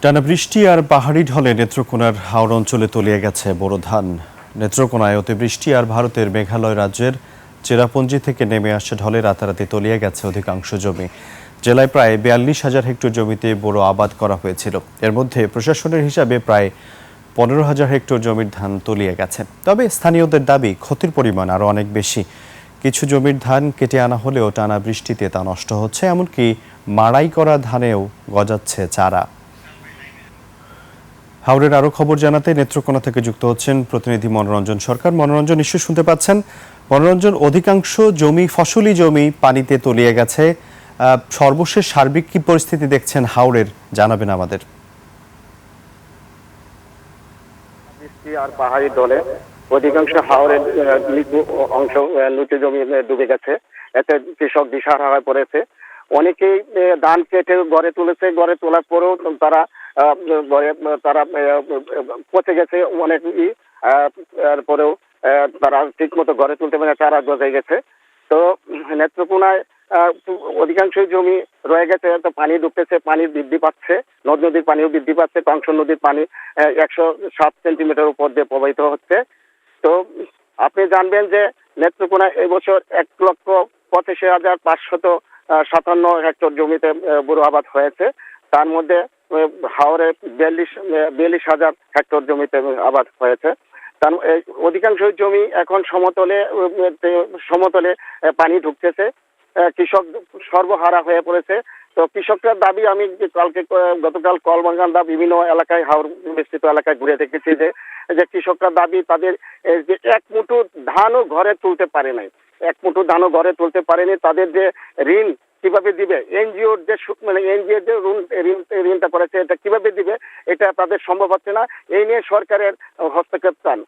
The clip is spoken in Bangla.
টানা বৃষ্টি আর পাহাড়ি ঢলে নেত্রকোনার হাওড় অঞ্চলে তলিয়ে গেছে বোরো ধান। নেত্রকোনায় অতিবৃষ্টি আর ভারতের মেঘালয় রাজ্যের চেরাপুঞ্জি থেকে নেমে আসা ঢলে রাতারাতি তলিয়ে গেছে অধিকাংশ জমি। জেলায় প্রায় ৪২,০০০ হেক্টর জমিতে বোরো আবাদ করা হয়েছিল। এর মধ্যে প্রশাসনের হিসাবে প্রায় ১৫,০০০ হেক্টর জমির ধান তলিয়ে গেছে। তবে স্থানীয়দের দাবি ক্ষতির পরিমাণ আরও অনেক বেশি। কিছু জমির ধান কেটে আনা হলেও টানা বৃষ্টিতে তা নষ্ট হচ্ছে, এমনকি মাড়াই করা ধানেও গজাচ্ছে চারা। হাওড়ের আরো খবর জানাতে নেত্রকোনা থেকে যুক্ত হচ্ছেন প্রতিনিধি মনোরঞ্জন সরকার। মনোরঞ্জন, নিশ্চয়ই শুনতে পাচ্ছেন। মনোরঞ্জন, অধিকাংশ ফসলি জমি পানিতে তলিয়ে গেছে। সর্বশেষ সার্বিক কি পরিস্থিতি দেখছেন হাওড়ের, জানাবেন আমাদের। বৃষ্টি আর পাহাড়ি ঢলে অধিকাংশ হাওরের নিচু অংশ নিচু জমি ডুবে গেছে। এতে কৃষক দিশাহারা হয়ে পড়েছে। অনেকেই ধান কেটে গড়ে তুলেছে, গড়ে তোলার পরেও তারা পচে গেছে অনেকই। তারপরেও তারা ঠিক মতো গড়ে তুলতে পারে, চারা গজে গেছে। তো নেত্রকোনায় অধিকাংশ জমি রয়ে গেছে, তো পানি ঢুকতেছে, পানি বৃদ্ধি পাচ্ছে, নদ নদীর পানিও বৃদ্ধি পাচ্ছে। কংস নদীর পানি ১০৭ সেন্টিমিটার উপর দিয়ে প্রবাহিত হচ্ছে। তো আপনি জানবেন যে নেত্রকোনায় এবছর ১,৮৫,৫৫৭ হেক্টর জমিতে বোরো আবাদ হয়েছে। তার মধ্যে হাওরে ৪২,০০০ হেক্টর জমিতে আবাদ হয়েছে। তার অধিকাংশ জমি এখন সমতলে পানি ঢুকতেছে। কৃষক সর্বহারা হয়ে পড়েছে। তো কৃষকদের দাবি, আমি গতকাল কলবাগান্দা বিভিন্ন এলাকায়, হাওর বিস্তৃত এলাকায় ঘুরে দেখেছি যে কৃষকরা দাবি তাদের যে এক মুঠো ধানও ঘরে তুলতে পারে নাই, এক মুঠো ধানও ঘরে তুলতে পারেনি। তাদের যে ঋণ কিভাবে দিবে, এনজিওর যে এনজিওর যে ঋণটা করেছে, এটা কিভাবে দিবে, এটা তাদের সম্ভব হচ্ছে না। এই নিয়ে সরকারের হস্তক্ষেপ চান।